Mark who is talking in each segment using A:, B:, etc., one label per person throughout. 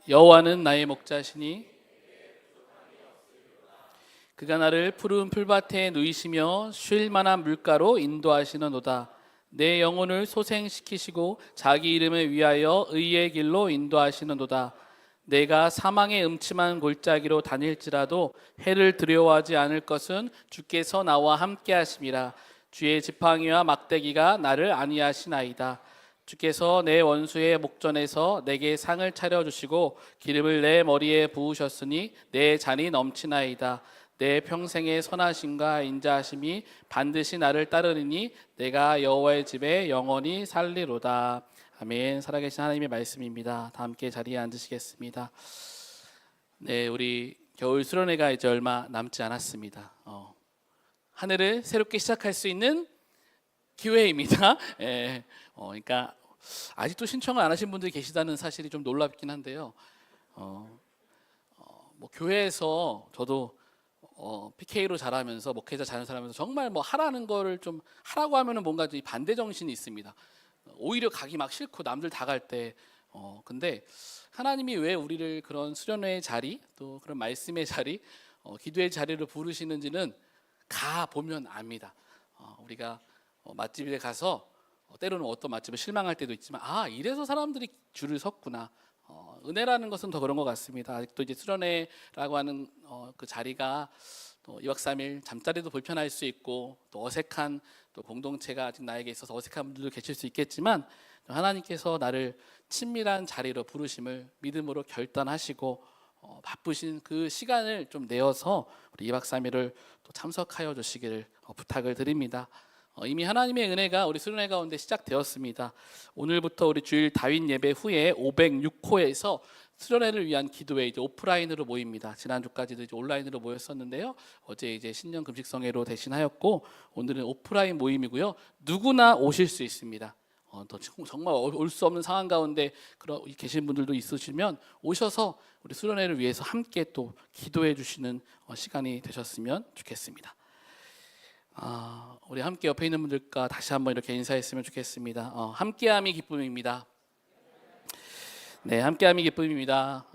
A: 여호와는 나의 목자시니 그가 나를 푸른 풀밭에 누이시며 쉴 만한 물가로 인도하시는도다. 내 영혼을 소생시키시고 자기 이름을 위하여 의의 길로 인도하시는도다. 내가 사망의 음침한 골짜기로 다닐지라도 해를 두려워하지 않을 것은 주께서 나와 함께 하심이라. 주의 지팡이와 막대기가 나를 안위하시나이다. 주께서 내 원수의 목전에서 내게 상을 차려주시고 기름을 내 머리에 부으셨으니 내 잔이 넘치나이다. 내 평생의 선하심과 인자하심이 반드시 나를 따르리니 내가 여호와의 집에 영원히 살리로다. 아멘. 살아계신 하나님의 말씀입니다. 다 함께 자리에 앉으시겠습니다. 네, 우리 겨울 수련회가 이제 얼마 남지 않았습니다. 한 해를 새롭게 시작할 수 있는 기회입니다. 그러니까 아직도 신청을 안 하신 분들이 계시다는 사실이 좀 놀랍긴 한데요. 뭐 교회에서 저도 PK로 자라면서 목회자 자연사라면서 정말 뭐 하라는 거를 좀 하라고 하면은 뭔가 이 반대 정신이 있습니다. 오히려 가기 막 싫고 남들 다 갈 때 근데 하나님이 왜 우리를 그런 수련회의 자리 또 그런 말씀의 자리 기도의 자리로 부르시는지는 가 보면 압니다. 우리가 맛집에 가서 때로는 어떤 맛집에 실망할 때도 있지만 이래서 사람들이 줄을 섰구나. 은혜라는 것은 더 그런 것 같습니다. 아직도 이제 수련회라고 하는 그 자리가 또 2박 3일 잠자리도 불편할 수 있고 또 어색한 또 공동체가 아직 나에게 있어서 어색한 분들도 계실 수 있겠지만 하나님께서 나를 친밀한 자리로 부르심을 믿음으로 결단하시고 바쁘신 그 시간을 좀 내어서 우리 2박 3일을 또 참석하여 주시기를 부탁을 드립니다. 이미 하나님의 은혜가 우리 수련회 가운데 시작되었습니다. 오늘부터 우리 주일 다윈 예배 후에 506호에서 수련회를 위한 기도회 이제 오프라인으로 모입니다. 지난주까지도 이제 온라인으로 모였었는데요. 어제 이제 신년 금식성회로 대신하였고 오늘은 오프라인 모임이고요. 누구나 오실 수 있습니다. 또 정말 올 수 없는 상황 가운데 계신 분들도 있으시면 오셔서 우리 수련회를 위해서 함께 또 기도해 주시는 시간이 되셨으면 좋겠습니다. 우리 함께 옆에 있는 분들과 다시 한번 이렇게 인사했으면 좋겠습니다. 함께함이 기쁨입니다. 네, 함께함이 기쁨입니다.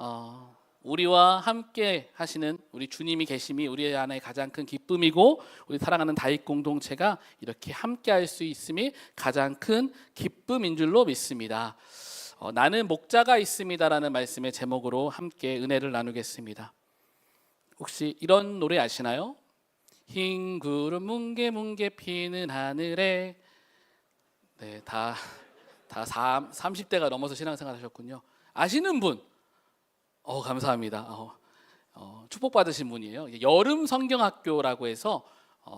A: 우리와 함께 하시는 우리 주님이 계심이 우리 안에 가장 큰 기쁨이고 우리 사랑하는 다윗 공동체가 이렇게 함께할 수 있음이 가장 큰 기쁨인 줄로 믿습니다. 나는 목자가 있습니다라는 말씀의 제목으로 함께 은혜를 나누겠습니다. 혹시 이런 노래 아시나요? 흰 구름 뭉게뭉게 피는 하늘에. 네, 다 30대가 넘어서 신앙생활 하셨군요. 아시는 분? 감사합니다. 축복받으신 분이에요. 여름 성경학교라고 해서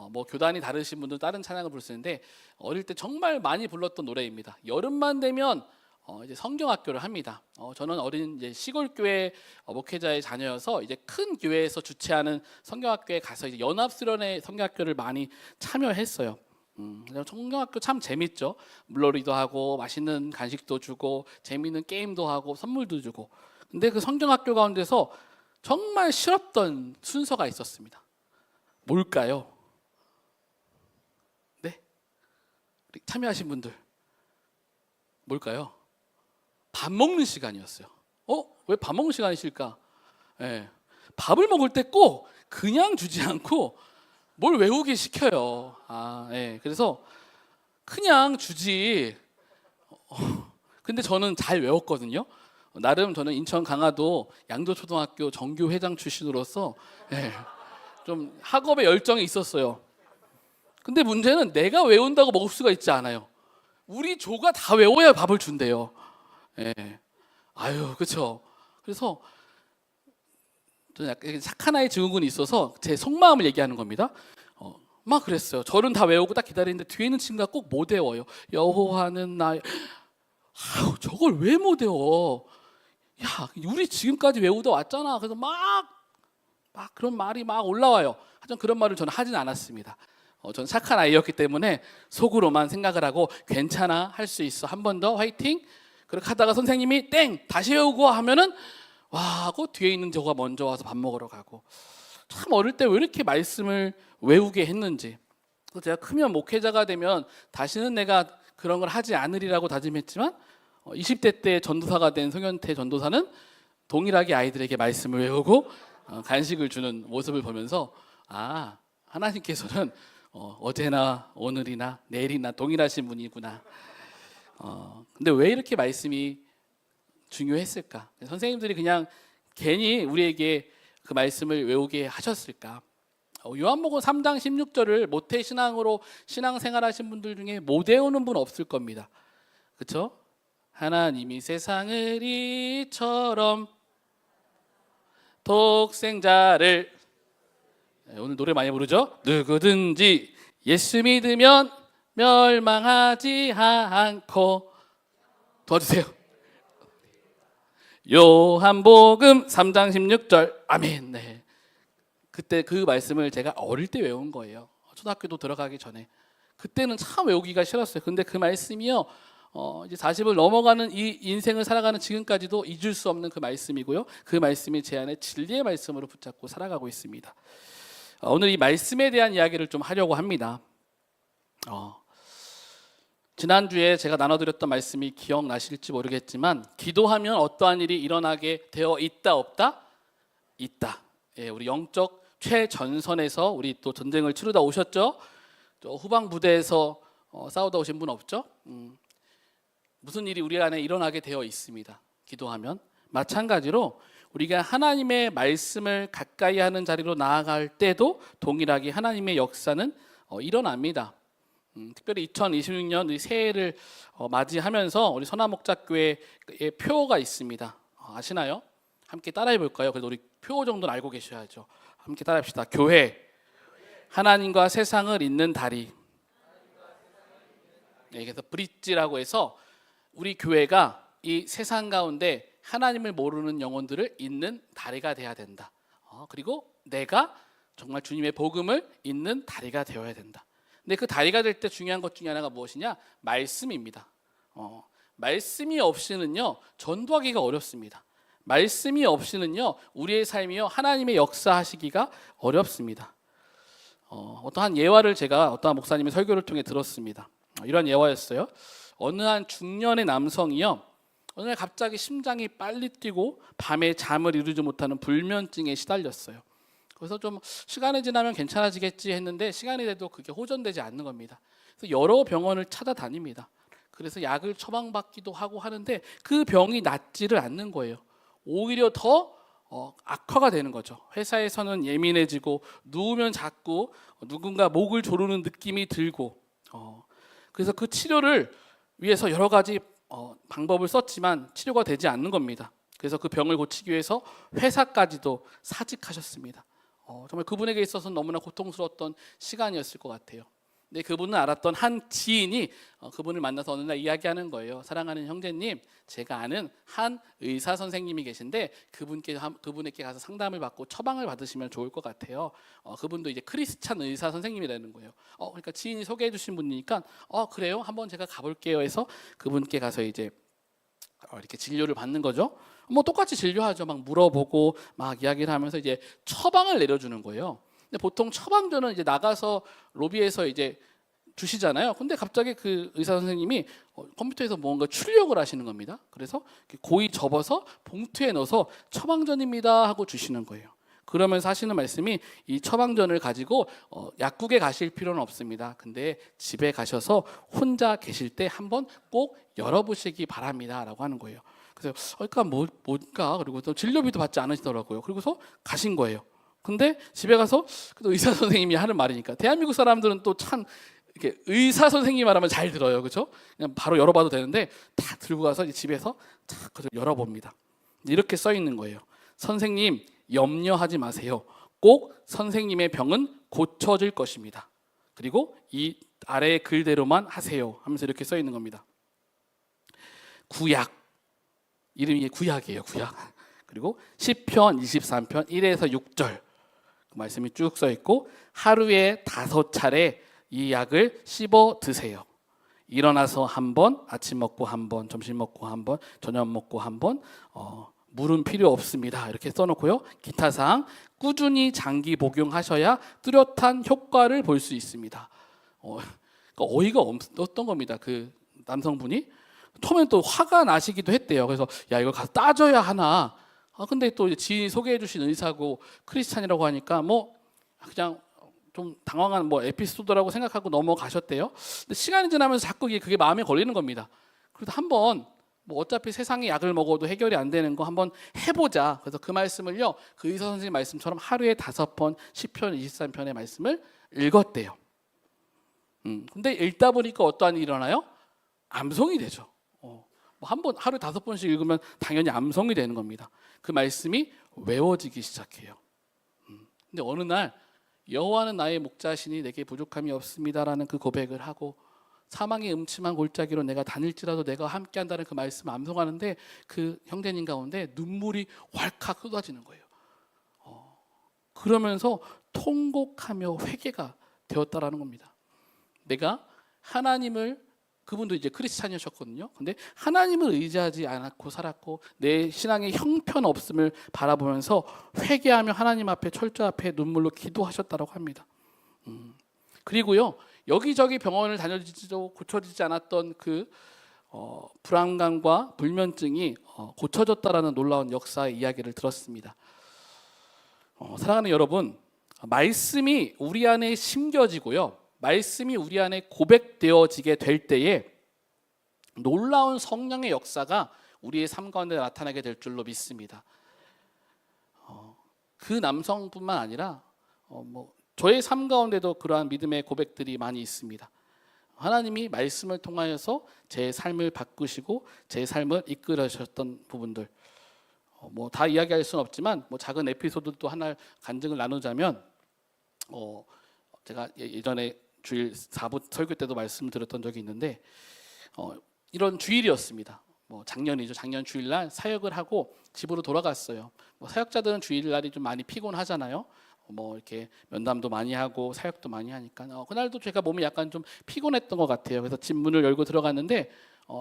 A: 뭐 교단이 다르신 분들 다른 찬양을 부르시는데 어릴 때 정말 많이 불렀던 노래입니다. 여름만 되면 이제 성경학교를 합니다. 저는 어린 이제 시골 교회 목회자의 자녀여서 이제 큰 교회에서 주최하는 성경학교에 가서 이제 연합 수련회 성경학교를 많이 참여했어요. 성경학교 참 재밌죠. 물놀이도 하고 맛있는 간식도 주고 재미있는 게임도 하고 선물도 주고. 근데 그 성경학교 가운데서 정말 싫었던 순서가 있었습니다. 뭘까요? 네? 우리 참여하신 분들 뭘까요? 밥 먹는 시간이었어요. 왜 밥 먹는 시간이실까? 밥을 먹을 때 꼭 그냥 주지 않고 뭘 외우게 시켜요. 그래서 그냥 주지. 근데 저는 잘 외웠거든요. 나름 저는 인천 강화도 양도초등학교 정교 회장 출신으로서 좀 학업에 열정이 있었어요. 근데 문제는 내가 외운다고 먹을 수가 있지 않아요. 우리 조가 다 외워야 밥을 준대요. 그렇죠. 그래서 저는 약간 착한 아이 증후군이 있어서 제 속마음을 얘기하는 겁니다. 막 그랬어요. 저는 다 외우고 딱 기다리는데 뒤에 있는 친구가 꼭 못 외워요. 여호와는 나의 저걸 왜 못 외워? 야, 우리 지금까지 외우다 왔잖아. 그래서 막 그런 말이 막 올라와요. 하지만 그런 말을 저는 하진 않았습니다. 저는 착한 아이였기 때문에 속으로만 생각을 하고 괜찮아, 할 수 있어, 한 번 더 화이팅. 그렇게 하다가 선생님이 땡 다시 외우고 하면은 와 하고 뒤에 있는 저가 먼저 와서 밥 먹으러 가고. 참 어릴 때 왜 이렇게 말씀을 외우게 했는지. 제가 크면 목회자가 되면 다시는 내가 그런 걸 하지 않으리라고 다짐했지만 20대 때 전도사가 된 송현태 전도사는 동일하게 아이들에게 말씀을 외우고 간식을 주는 모습을 보면서 하나님께서는 어제나 오늘이나 내일이나 동일하신 분이구나. 근데 왜 이렇게 말씀이 중요했을까? 선생님들이 그냥 괜히 우리에게 그 말씀을 외우게 하셨을까? 요한복음 3장 16절을 모태신앙으로 신앙생활하신 분들 중에 못 외우는 분 없을 겁니다. 그렇죠? 하나님이 세상을 이처럼 독생자를, 오늘 노래 많이 부르죠? 누구든지 예수 믿으면 멸망하지 않고, 도와주세요. 요한복음 3장 16절. 아멘. 네. 그때 그 말씀을 제가 어릴 때 외운 거예요. 초등학교도 들어가기 전에. 그때는 참 외우기가 싫었어요. 근데 그 말씀이요, 이제 40을 넘어가는 이 인생을 살아가는 지금까지도 잊을 수 없는 그 말씀이고요. 그 말씀이 제 안에 진리의 말씀으로 붙잡고 살아가고 있습니다. 오늘 이 말씀에 대한 이야기를 좀 하려고 합니다. 지난주에 제가 나눠드렸던 말씀이 기억나실지 모르겠지만, 기도하면 어떠한 일이 일어나게 되어 있다 없다? 있다. 예, 우리 영적 최전선에서 우리 또 전쟁을 치르다 오셨죠? 또 후방 부대에서 싸우다 오신 분 없죠? 무슨 일이 우리 안에 일어나게 되어 있습니다. 기도하면. 마찬가지로 우리가 하나님의 말씀을 가까이 하는 자리로 나아갈 때도 동일하게 하나님의 역사는 일어납니다. 특별히 2026년 이 새해를 맞이하면서 우리 선화목자교회의 표어가 있습니다. 아시나요? 함께 따라해 볼까요? 그래도 우리 표어 정도는 알고 계셔야죠. 함께 따라합시다. 교회, 하나님과 세상을 잇는 다리. 그래서 브릿지라고 해서 우리 교회가 이 세상 가운데 하나님을 모르는 영혼들을 잇는 다리가 돼야 된다. 그리고 내가 정말 주님의 복음을 잇는 다리가 되어야 된다. 근데 그 다리가 될 때 중요한 것 중에 하나가 무엇이냐? 말씀입니다. 말씀이 없이는요, 전도하기가 어렵습니다. 말씀이 없이는요, 우리의 삶이요, 하나님의 역사하시기가 어렵습니다. 어떠한 예화를 제가 어떠한 목사님의 설교를 통해 들었습니다. 이런 예화였어요. 어느 한 중년의 남성이요, 어느 날 갑자기 심장이 빨리 뛰고 밤에 잠을 이루지 못하는 불면증에 시달렸어요. 그래서 좀 시간이 지나면 괜찮아지겠지 했는데 시간이 돼도 그게 호전되지 않는 겁니다. 그래서 여러 병원을 찾아다닙니다. 그래서 약을 처방받기도 하고 하는데 그 병이 낫지를 않는 거예요. 오히려 더 악화가 되는 거죠. 회사에서는 예민해지고 누우면 자꾸 누군가 목을 조르는 느낌이 들고, 그래서 그 치료를 위해서 여러 가지 방법을 썼지만 치료가 되지 않는 겁니다. 그래서 그 병을 고치기 위해서 회사까지도 사직하셨습니다. 정말 그분에게 있어서는 너무나 고통스러웠던 시간이었을 것 같아요. 근데 그분은 알았던 한 지인이 그분을 만나서 어느 날 이야기하는 거예요. 사랑하는 형제님, 제가 아는 한 의사 선생님이 계신데 그분에게 가서 상담을 받고 처방을 받으시면 좋을 것 같아요. 그분도 이제 크리스찬 의사 선생님이라는 거예요. 그러니까 지인이 소개해 주신 분이니까 그래요? 한번 제가 가볼게요 해서 그분께 가서 이제 이렇게 진료를 받는 거죠. 뭐 똑같이 진료하죠. 막 물어보고 막 이야기를 하면서 이제 처방을 내려주는 거예요. 근데 보통 처방전은 이제 나가서 로비에서 이제 주시잖아요. 근데 갑자기 그 의사 선생님이 컴퓨터에서 뭔가 출력을 하시는 겁니다. 그래서 고이 접어서 봉투에 넣어서 처방전입니다 하고 주시는 거예요. 그러면서 하시는 말씀이, 이 처방전을 가지고 약국에 가실 필요는 없습니다. 근데 집에 가셔서 혼자 계실 때 한번 꼭 열어보시기 바랍니다라고 하는 거예요. 그래서 그러니까 뭘까? 그리고 또 진료비도 받지 않으시더라고요. 그리고서 가신 거예요. 근데 집에 가서 의사 선생님이 하는 말이니까, 대한민국 사람들은 또 참 이렇게 의사 선생님 말하면 잘 들어요, 그렇죠? 그냥 바로 열어봐도 되는데 다 들고 가서 집에서 탁 열어봅니다. 이렇게 써 있는 거예요. 선생님, 염려하지 마세요. 꼭 선생님의 병은 고쳐질 것입니다. 그리고 이 아래의 글대로만 하세요 하면서 이렇게 써 있는 겁니다. 구약, 이름이 구약이에요, 구약. 그리고 시편 23편 1에서 6절 그 말씀이 쭉 써 있고, 하루에 5차례 이 약을 씹어 드세요. 일어나서 한 번, 아침 먹고 한 번, 점심 먹고 한 번, 저녁 먹고 한 번, 물은 필요 없습니다. 이렇게 써놓고요. 기타 사항, 꾸준히 장기 복용하셔야 뚜렷한 효과를 볼 수 있습니다. 그러니까 어이가 없었던 겁니다. 그 남성분이 처음엔 또 화가 나시기도 했대요. 그래서 야, 이걸 가서 따져야 하나, 근데 또 이제 지인이 소개해 주신 의사고 크리스찬이라고 하니까 뭐 그냥 좀 당황한 뭐 에피소드라고 생각하고 넘어가셨대요. 근데 시간이 지나면서 자꾸 그게 마음에 걸리는 겁니다. 그래서 한번 뭐 어차피 세상에 약을 먹어도 해결이 안 되는 거 한번 해보자. 그래서 그 말씀을요, 그 의사 선생님 말씀처럼 하루에 5번 시편 23편의 말씀을 읽었대요. 근데 읽다 보니까 어떠한 일이 일어나요? 암송이 되죠. 뭐 한번 하루에 5번씩 읽으면 당연히 암송이 되는 겁니다. 그 말씀이 외워지기 시작해요. 근데 어느 날 여호와는 나의 목자시니 내게 부족함이 없습니다라는 그 고백을 하고 사망의 음침한 골짜기로 내가 다닐지라도 내가 함께한다는 그 말씀을 암송하는데 그 형제님 가운데 눈물이 왈칵 쏟아지는 거예요. 그러면서 통곡하며 회개가 되었다라는 겁니다. 내가 하나님을, 그분도 이제 크리스찬이셨거든요. 근데 하나님을 의지하지 않았고 살았고 내 신앙의 형편없음을 바라보면서 회개하며 하나님 앞에 철저 앞에 눈물로 기도하셨다고 합니다. 그리고요, 여기저기 병원을 다녀지도 고쳐지지 않았던 그 불안감과 불면증이 고쳐졌다라는 놀라운 역사의 이야기를 들었습니다. 사랑하는 여러분, 말씀이 우리 안에 심겨지고요, 말씀이 우리 안에 고백되어지게 될 때에 놀라운 성령의 역사가 우리의 삶 가운데 나타나게 될 줄로 믿습니다. 그 남성뿐만 아니라 저의 삶 가운데도 그러한 믿음의 고백들이 많이 있습니다. 하나님이 말씀을 통하여서 제 삶을 바꾸시고 제 삶을 이끌어주셨던 부분들, 다 이야기할 수는 없지만 작은 에피소드도 하나 간증을 나누자면, 제가 예전에 주일 4부 설교 때도 말씀드렸던 적이 있는데, 이런 주일이었습니다. 작년이죠. 작년 주일날 사역을 하고 집으로 돌아갔어요. 사역자들은 주일날이 좀 많이 피곤하잖아요. 이렇게 면담도 많이 하고 사역도 많이 하니까 그날도 제가 몸이 약간 좀 피곤했던 것 같아요. 그래서 집 문을 열고 들어갔는데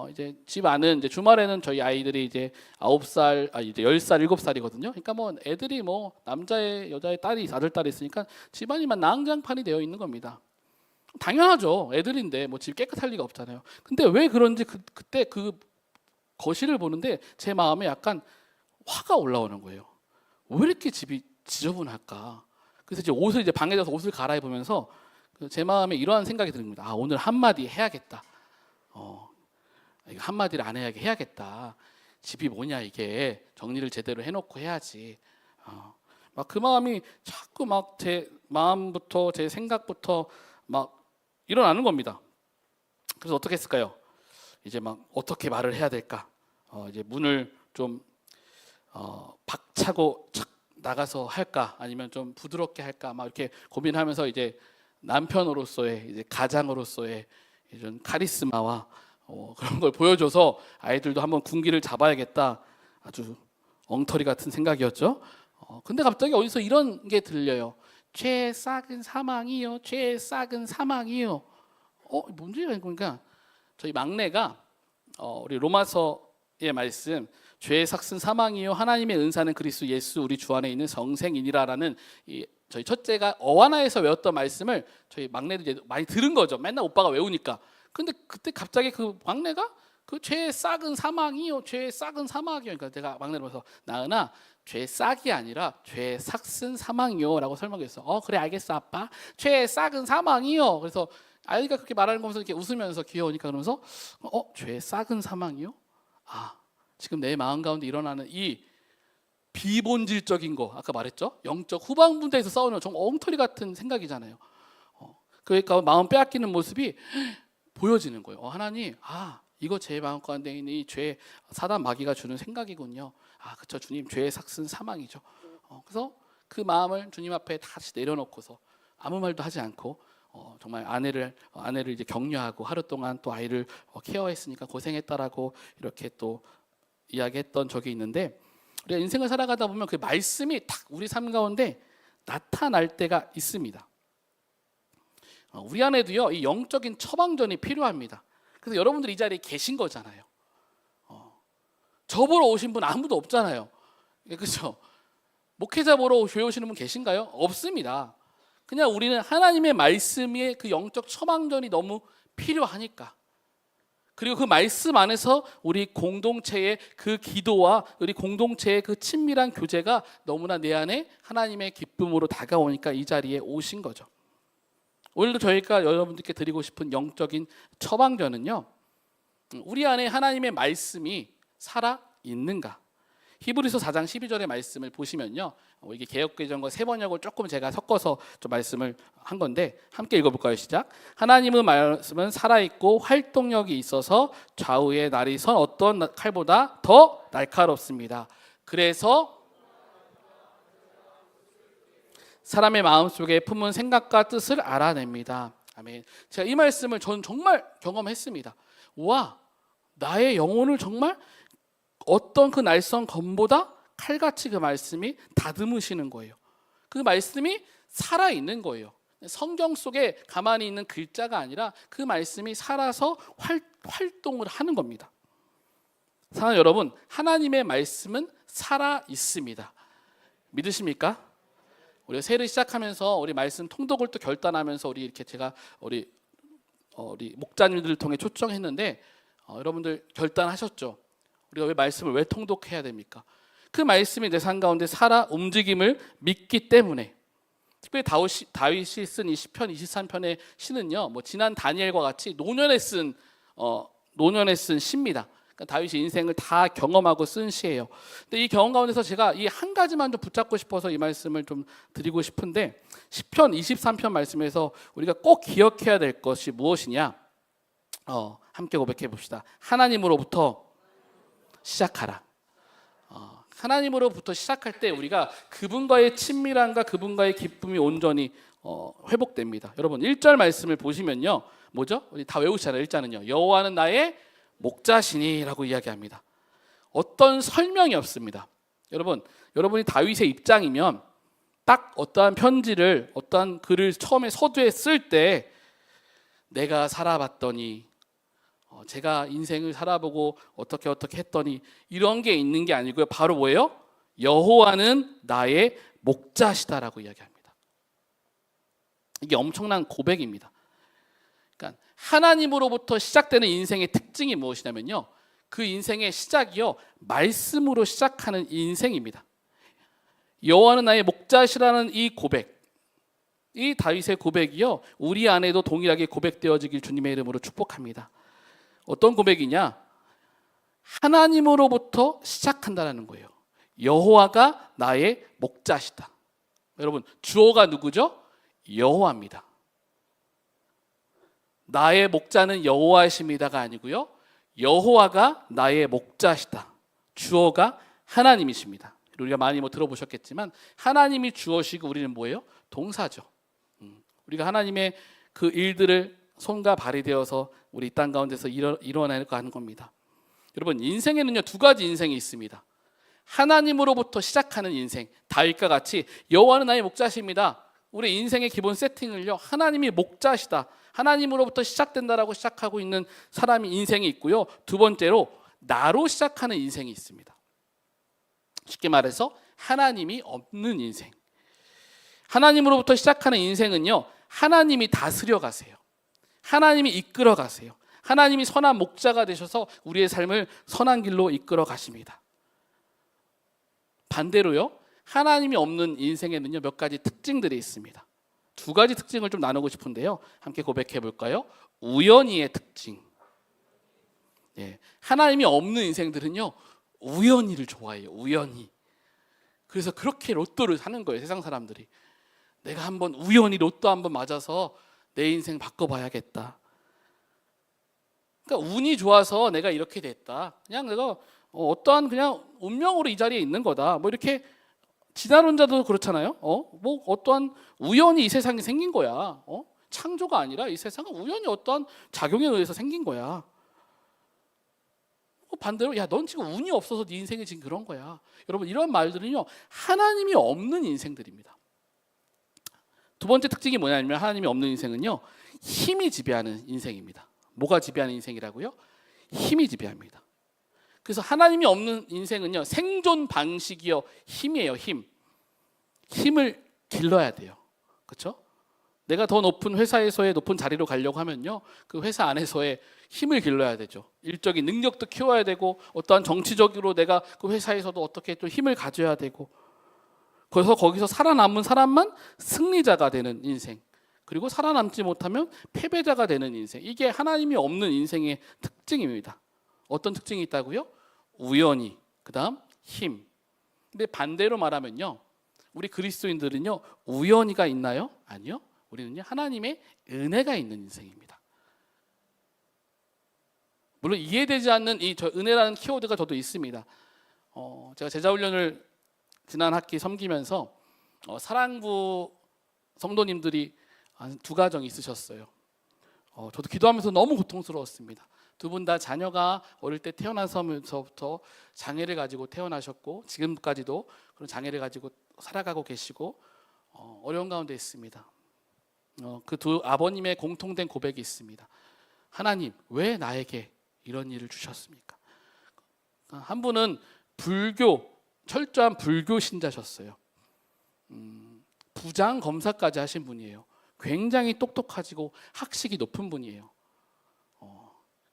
A: 이제 집 안은 이제 주말에는 저희 아이들이 이제 9살, 이제 10살, 7살이거든요. 그러니까 애들이 남자의 여자의 딸이 아들 딸이 있으니까 집안이 난장판이 되어 있는 겁니다. 당연하죠. 애들인데 집 깨끗할 리가 없잖아요. 근데 왜 그런지 그때 그 거실을 보는데 제 마음에 약간 화가 올라오는 거예요. 왜 이렇게 집이 지저분할까? 그래서 이제 방에 가서 옷을 갈아입으면서 제 마음에 이러한 생각이 드는 겁니다. 오늘 한마디 해야겠다. 이거 한마디를 안 해야겠다. 집이 뭐냐 이게, 정리를 제대로 해놓고 해야지. 그 마음이 자꾸 제 마음부터 제 생각부터 일어나는 겁니다. 그래서 어떻게 했을까요? 이제 어떻게 말을 해야 될까? 이제 문을 좀 박차고 착 나가서 할까, 아니면 좀 부드럽게 할까, 이렇게 고민하면서 이제 남편으로서의, 이제 가장으로서의 이런 카리스마와 그런 걸 보여줘서 아이들도 한번 군기를 잡아야겠다. 아주 엉터리 같은 생각이었죠. 근데 갑자기 어디서 이런 게 들려요. 죄의 싹은 사망이요, 죄의 싹은 사망이요. 뭔지 그러니까 저희 막내가 우리 로마서의 말씀, 죄의 삭은 사망이요 하나님의 은사는 그리스도 예수 우리 주 안에 있는 성생이니라라는 저희 첫째가 어와나에서 외웠던 말씀을 저희 막내도 이제 많이 들은 거죠. 맨날 오빠가 외우니까. 근데 그때 갑자기 그 막내가 그 죄의 싹은 사망이요, 죄의 싹은 사망이요. 그러니까 제가 막내를 보면서 나은아, 죄의 싹이 아니라 죄의 삭은 사망이요라고 설명했어. 그래 알겠어 아빠. 죄의 싹은 사망이요. 그래서 아이가 그렇게 말하는 거 보면서 이렇게 웃으면서 귀여우니까 그러면서 죄의 싹은 사망이요? 지금 내 마음 가운데 일어나는 이 비본질적인 거, 아까 말했죠? 영적 후방분대에서 싸우는 정말 엉터리 같은 생각이잖아요. 그러니까 마음 빼앗기는 모습이 보여지는 거예요. 하나님, 이거 제 마음 가운데 있는 이 죄, 사단 마귀가 주는 생각이군요. 그렇죠, 주님, 죄의 삭은 사망이죠. 그래서 그 마음을 주님 앞에 다시 내려놓고서 아무 말도 하지 않고 정말 아내를 이제 격려하고 하루 동안 또 아이를 케어했으니까 고생했다라고 이렇게 또 이야기했던 적이 있는데, 우리가 인생을 살아가다 보면 그 말씀이 딱 우리 삶 가운데 나타날 때가 있습니다. 우리 안에도요, 이 영적인 처방전이 필요합니다. 그래서 여러분들이 이 자리에 계신 거잖아요. 저 보러 오신 분 아무도 없잖아요. 그렇죠? 목회자 보러 교회 오시는 분 계신가요? 없습니다. 그냥 우리는 하나님의 말씀의 그 영적 처방전이 너무 필요하니까. 그리고 그 말씀 안에서 우리 공동체의 그 기도와 우리 공동체의 그 친밀한 교제가 너무나 내 안에 하나님의 기쁨으로 다가오니까 이 자리에 오신 거죠. 오늘도 저희가 여러분들께 드리고 싶은 영적인 처방전은요, 우리 안에 하나님의 말씀이 살아 있는가? 히브리서 4장 12절의 말씀을 보시면요, 이게 개역개정과 세번역을 조금 제가 섞어서 좀 말씀을 한 건데 함께 읽어볼까요? 시작. 하나님의 말씀은 살아있고 활동력이 있어서 좌우의 날이 선 어떤 칼보다 더 날카롭습니다. 그래서 사람의 마음속에 품은 생각과 뜻을 알아냅니다. 아멘. 제가 이 말씀을 저는 정말 경험했습니다. 와, 나의 영혼을 정말 어떤 그 날선 검보다 칼같이 그 말씀이 다듬으시는 거예요. 그 말씀이 살아있는 거예요. 성경 속에 가만히 있는 글자가 아니라 그 말씀이 살아서 활동을 하는 겁니다. 사랑하는 여러분, 하나님의 말씀은 살아있습니다. 믿으십니까? 우리가 새를 시작하면서 우리 말씀 통독을 또 결단하면서 우리 이렇게 제가 우리 목자님들을 통해 초청했는데 여러분들 결단하셨죠? 우리가 왜 말씀을 왜 통독해야 됩니까? 그 말씀이 내 삶 가운데 살아 움직임을 믿기 때문에. 특별히 다윗이 쓴 이 시편 23편의 시는요, 뭐 지난 다니엘과 같이 노년에 쓴 시입니다. 그러니까 다윗이 인생을 다 경험하고 쓴 시예요. 근데 이 경험 가운데서 제가 이 한 가지만 좀 붙잡고 싶어서 이 말씀을 좀 드리고 싶은데, 시편 23편 말씀에서 우리가 꼭 기억해야 될 것이 무엇이냐? 함께 고백해 봅시다. 하나님으로부터 시작하라. 하나님으로부터 시작할 때 우리가 그분과의 친밀함과 그분과의 기쁨이 온전히 회복됩니다. 여러분 1절 말씀을 보시면요, 뭐죠? 우리 다 외우시잖아요. 1절은요, 여호와는 나의 목자시니라고 이야기합니다. 어떤 설명이 없습니다. 여러분이 다윗의 입장이면 딱 어떠한 편지를, 어떠한 글을 처음에 서두에 쓸 때 내가 살아봤더니, 제가 인생을 살아보고 어떻게 했더니, 이런 게 있는 게 아니고요, 바로 뭐예요? 여호와는 나의 목자시다라고 이야기합니다. 이게 엄청난 고백입니다. 그러니까 하나님으로부터 시작되는 인생의 특징이 무엇이냐면요, 그 인생의 시작이요, 말씀으로 시작하는 인생입니다. 여호와는 나의 목자시라는 이 고백, 이 다윗의 고백이요, 우리 안에도 동일하게 고백되어지길 주님의 이름으로 축복합니다. 어떤 고백이냐? 하나님으로부터 시작한다는 거예요. 여호와가 나의 목자시다. 여러분, 주어가 누구죠? 여호와입니다. 나의 목자는 여호와이십니다가 아니고요, 여호와가 나의 목자시다. 주어가 하나님이십니다. 우리가 많이 들어보셨겠지만 하나님이 주어시고 우리는 뭐예요? 동사죠. 우리가 하나님의 그 일들을 손과 발이 되어서 우리 이 땅 가운데서 이뤄내고 하는 겁니다. 여러분, 인생에는요, 두 가지 인생이 있습니다. 하나님으로부터 시작하는 인생, 다윗과 같이 여호와는 나의 목자십니다. 우리 인생의 기본 세팅을요, 하나님이 목자시다, 하나님으로부터 시작된다라고 시작하고 있는 사람이 인생이 있고요, 두 번째로 나로 시작하는 인생이 있습니다. 쉽게 말해서 하나님이 없는 인생. 하나님으로부터 시작하는 인생은요, 하나님이 다스려 가세요. 하나님이 이끌어 가세요. 하나님이 선한 목자가 되셔서 우리의 삶을 선한 길로 이끌어 가십니다. 반대로요, 하나님이 없는 인생에는요, 몇 가지 특징들이 있습니다. 두 가지 특징을 좀 나누고 싶은데요, 함께 고백해 볼까요? 우연히의 특징. 하나님이 없는 인생들은요, 우연히를 좋아해요. 우연히. 그래서 그렇게 로또를 사는 거예요, 세상 사람들이. 내가 한번 우연히 로또 한번 맞아서 내 인생 바꿔봐야겠다. 그러니까 운이 좋아서 내가 이렇게 됐다. 그냥 내가 어떠한 그냥 운명으로 이 자리에 있는 거다. 뭐 이렇게 진화론자도 그렇잖아요. 뭐 어떠한 우연히 이 세상이 생긴 거야. 창조가 아니라 이 세상은 우연히 어떠한 작용에 의해서 생긴 거야. 반대로, 야, 넌 지금 운이 없어서 네 인생이 지금 그런 거야. 여러분, 이런 말들은요, 하나님이 없는 인생들입니다. 두 번째 특징이 뭐냐면, 하나님이 없는 인생은요, 힘이 지배하는 인생입니다. 뭐가 지배하는 인생이라고요? 힘이 지배합니다. 그래서 하나님이 없는 인생은요, 생존 방식이요, 힘이에요. 힘을 길러야 돼요. 그렇죠? 내가 더 높은 회사에서의 높은 자리로 가려고 하면요, 그 회사 안에서의 힘을 길러야 되죠. 일적인 능력도 키워야 되고, 어떠한 정치적으로 내가 그 회사에서도 어떻게 또 힘을 가져야 되고, 그래서 거기서 살아남은 사람만 승리자가 되는 인생, 그리고 살아남지 못하면 패배자가 되는 인생, 이게 하나님이 없는 인생의 특징입니다. 어떤 특징이 있다고요? 우연히, 그 다음 힘. 근데 반대로 말하면요, 우리 그리스도인들은요, 우연히가 있나요? 아니요. 우리는요, 하나님의 은혜가 있는 인생입니다. 물론 이해되지 않는 이 은혜라는 키워드가 저도 있습니다. 제가 제자훈련을 지난 학기 섬기면서 사랑부 성도님들이 한 2가정이 있으셨어요. 저도 기도하면서 너무 고통스러웠습니다. 두 분 다 자녀가 어릴 때 태어나서부터 장애를 가지고 태어나셨고, 지금까지도 그런 장애를 가지고 살아가고 계시고 어려운 가운데 있습니다. 그 두 아버님의 공통된 고백이 있습니다. 하나님, 왜 나에게 이런 일을 주셨습니까? 한 분은 철저한 불교 신자셨어요. 부장 검사까지 하신 분이에요. 굉장히 똑똑하시고 학식이 높은 분이에요.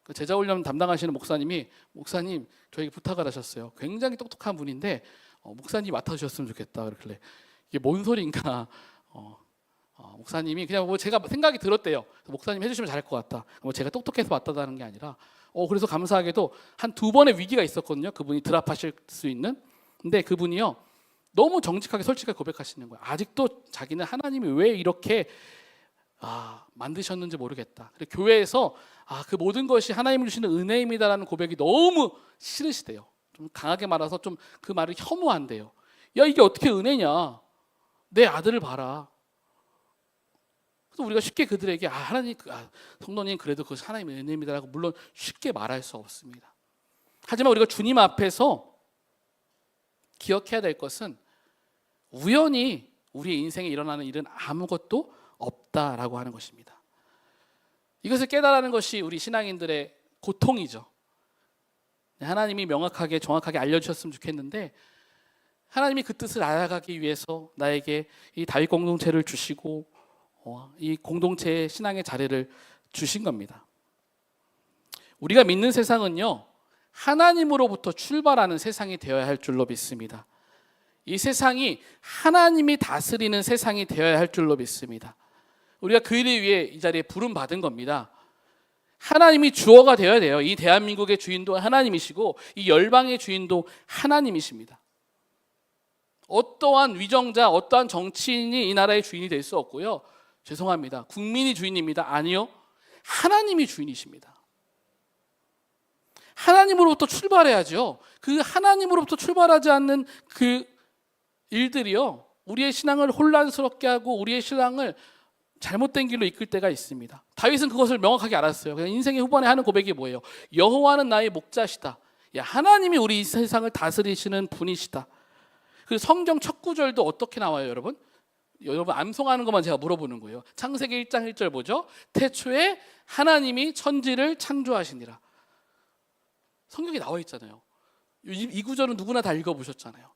A: 그 제자훈련 담당하시는 목사님 저에게 부탁을 하셨어요. 굉장히 똑똑한 분인데 목사님이 맡아주셨으면 좋겠다. 그러길래 이게 뭔 소리인가? 목사님이 그냥 뭐 제가 생각이 들었대요. 목사님 해주시면 잘할 것 같다. 뭐 제가 똑똑해서 맡아다는 게 아니라 그래서 감사하게도 한 2번의 위기가 있었거든요. 그분이 드랍하실 수 있는. 근데 그분이요, 너무 정직하게 솔직하게 고백하시는 거예요. 아직도 자기는 하나님이 왜 이렇게 만드셨는지 모르겠다. 그리고 교회에서 그 모든 것이 하나님이 주시는 은혜입니다라는 고백이 너무 싫으시대요. 좀 강하게 말해서 좀 그 말을 혐오한대요. 야, 이게 어떻게 은혜냐? 내 아들을 봐라. 그래서 우리가 쉽게 그들에게 하나님, 성도님 그래도 그것이 하나님의 은혜입니다라고 물론 쉽게 말할 수 없습니다. 하지만 우리가 주님 앞에서 기억해야 될 것은 우연히 우리 인생에 일어나는 일은 아무것도 없다라고 하는 것입니다. 이것을 깨달아는 것이 우리 신앙인들의 고통이죠. 하나님이 명확하게 정확하게 알려주셨으면 좋겠는데, 하나님이 그 뜻을 알아가기 위해서 나에게 이 다윗 공동체를 주시고 이 공동체의 신앙의 자리를 주신 겁니다. 우리가 믿는 세상은요, 하나님으로부터 출발하는 세상이 되어야 할 줄로 믿습니다. 이 세상이 하나님이 다스리는 세상이 되어야 할 줄로 믿습니다. 우리가 그 일을 위해 이 자리에 부름 받은 겁니다. 하나님이 주어가 되어야 돼요. 이 대한민국의 주인도 하나님이시고 이 열방의 주인도 하나님이십니다. 어떠한 위정자, 어떠한 정치인이 이 나라의 주인이 될 수 없고요. 죄송합니다. 국민이 주인입니다. 아니요. 하나님이 주인이십니다. 하나님으로부터 출발해야죠. 그 하나님으로부터 출발하지 않는 그 일들이요, 우리의 신앙을 혼란스럽게 하고 우리의 신앙을 잘못된 길로 이끌 때가 있습니다. 다윗은 그것을 명확하게 알았어요. 그냥 인생의 후반에 하는 고백이 뭐예요? 여호와는 나의 목자시다. 하나님이 우리 이 세상을 다스리시는 분이시다. 그 성경 첫 구절도 어떻게 나와요, 여러분? 여러분 암송하는 것만 제가 물어보는 거예요. 창세기 1장 1절 보죠. 태초에 하나님이 천지를 창조하시니라. 성경에 나와 있잖아요. 이 구절은 누구나 다 읽어보셨잖아요.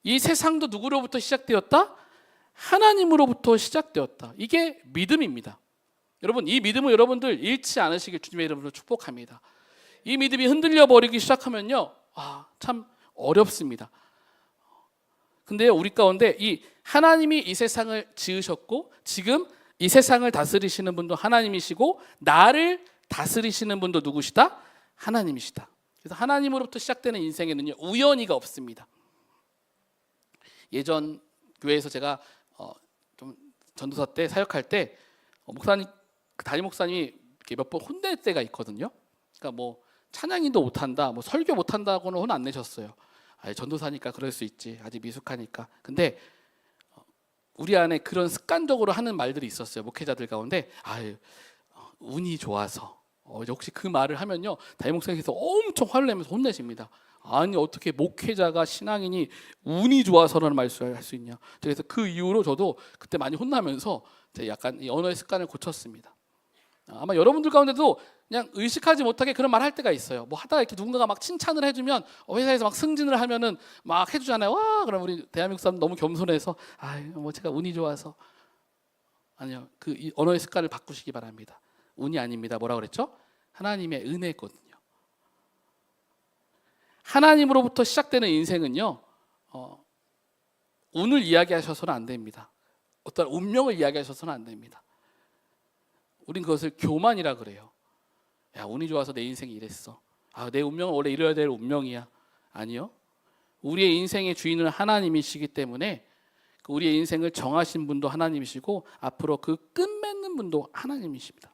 A: 이 세상도 누구로부터 시작되었다? 하나님으로부터 시작되었다. 이게 믿음입니다. 여러분, 이 믿음을 여러분들 잃지 않으시길 주님의 이름으로 축복합니다. 이 믿음이 흔들려 버리기 시작하면요, 참 어렵습니다. 근데 우리 가운데 이 하나님이 이 세상을 지으셨고 지금 이 세상을 다스리시는 분도 하나님이시고 나를 다스리시는 분도 누구시다? 하나님이시다. 그래서 하나님으로부터 시작되는 인생에는요, 우연히가 없습니다. 예전 교회에서 제가 좀 전도사 때 사역할 때 목사님, 담임 목사님이 몇 번 혼낼 때가 있거든요. 그러니까 뭐 찬양인도 못한다, 뭐 설교 못한다고는 혼 안 내셨어요. 전도사니까 그럴 수 있지, 아직 미숙하니까. 근데 우리 안에 그런 습관적으로 하는 말들이 있었어요. 목회자들 가운데 운이 좋아서. 역시 그 말을 하면요, 담임 목사님께서 엄청 화를 내면서 혼내십니다. 아니 어떻게 목회자가 신앙인이 운이 좋아서라는 말씀을 할 수 있냐. 그래서 그 이후로 저도 그때 많이 혼나면서 약간 이 언어의 습관을 고쳤습니다. 아마 여러분들 가운데도 그냥 의식하지 못하게 그런 말 할 때가 있어요. 뭐 하다가 이렇게 누군가가 막 칭찬을 해주면 회사에서 막 승진을 하면은 막 해주잖아요. 와, 그럼 우리 대한민국 사람 너무 겸손해서 뭐 제가 운이 좋아서. 아니요. 이 언어의 습관을 바꾸시기 바랍니다. 운이 아닙니다. 뭐라 그랬죠? 하나님의 은혜거든요. 하나님으로부터 시작되는 인생은요, 운을 이야기하셔서는 안 됩니다. 어떤 운명을 이야기하셔서는 안 됩니다. 우린 그것을 교만이라 그래요. 야, 운이 좋아서 내 인생이 이랬어. 내 운명은 원래 이래야 될 운명이야. 아니요. 우리의 인생의 주인은 하나님이시기 때문에 우리의 인생을 정하신 분도 하나님이시고 앞으로 그 끝맺는 분도 하나님이십니다.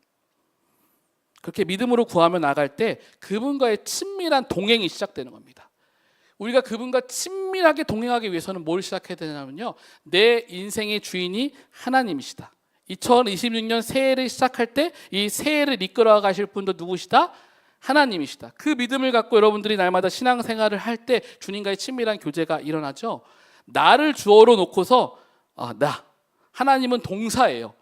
A: 그렇게 믿음으로 구하며 나갈 때 그분과의 친밀한 동행이 시작되는 겁니다. 우리가 그분과 친밀하게 동행하기 위해서는 뭘 시작해야 되냐면요, 내 인생의 주인이 하나님이시다. 2026년 새해를 시작할 때 이 새해를 이끌어 가실 분도 누구시다? 하나님이시다. 그 믿음을 갖고 여러분들이 날마다 신앙생활을 할 때 주님과의 친밀한 교제가 일어나죠. 나를 주어로 놓고서 하나님은 동사예요.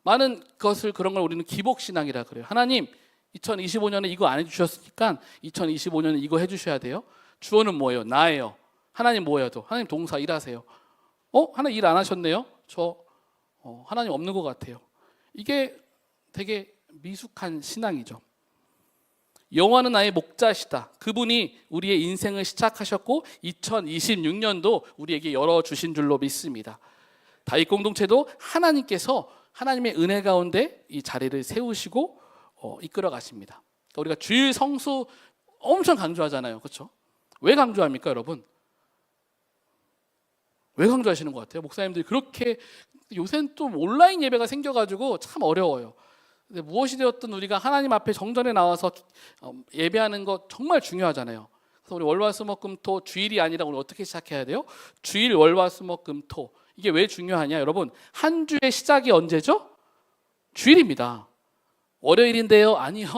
A: 많은 것을 그런 걸 우리는 기복신앙이라 그래요. 하나님 2025년에 이거 안 해주셨으니까 2025년에 이거 해주셔야 돼요. 주어는 뭐예요? 나예요. 하나님 뭐예요? 하나님 동사 일하세요. 하나님 일 안 하셨네요. 하나님 없는 것 같아요. 이게 되게 미숙한 신앙이죠. 여호와는 나의 목자시다. 그분이 우리의 인생을 시작하셨고 2026년도 우리에게 열어주신 줄로 믿습니다. 다윗 공동체도 하나님께서 하나님의 은혜 가운데 이 자리를 세우시고 이끌어 가십니다. 그러니까 우리가 주일 성수 엄청 강조하잖아요. 그렇죠? 왜 강조합니까, 여러분? 왜 강조하시는 것 같아요? 목사님들이 그렇게, 요새는 또 온라인 예배가 생겨가지고 참 어려워요. 근데 무엇이 되었든 우리가 하나님 앞에 정전에 나와서 예배하는 거 정말 중요하잖아요. 그래서 우리 월화수목금토 주일이 아니라 우리 어떻게 시작해야 돼요? 주일 월화수목금토. 이게 왜 중요하냐, 여러분? 한 주의 시작이 언제죠? 주일입니다. 월요일인데요? 아니요.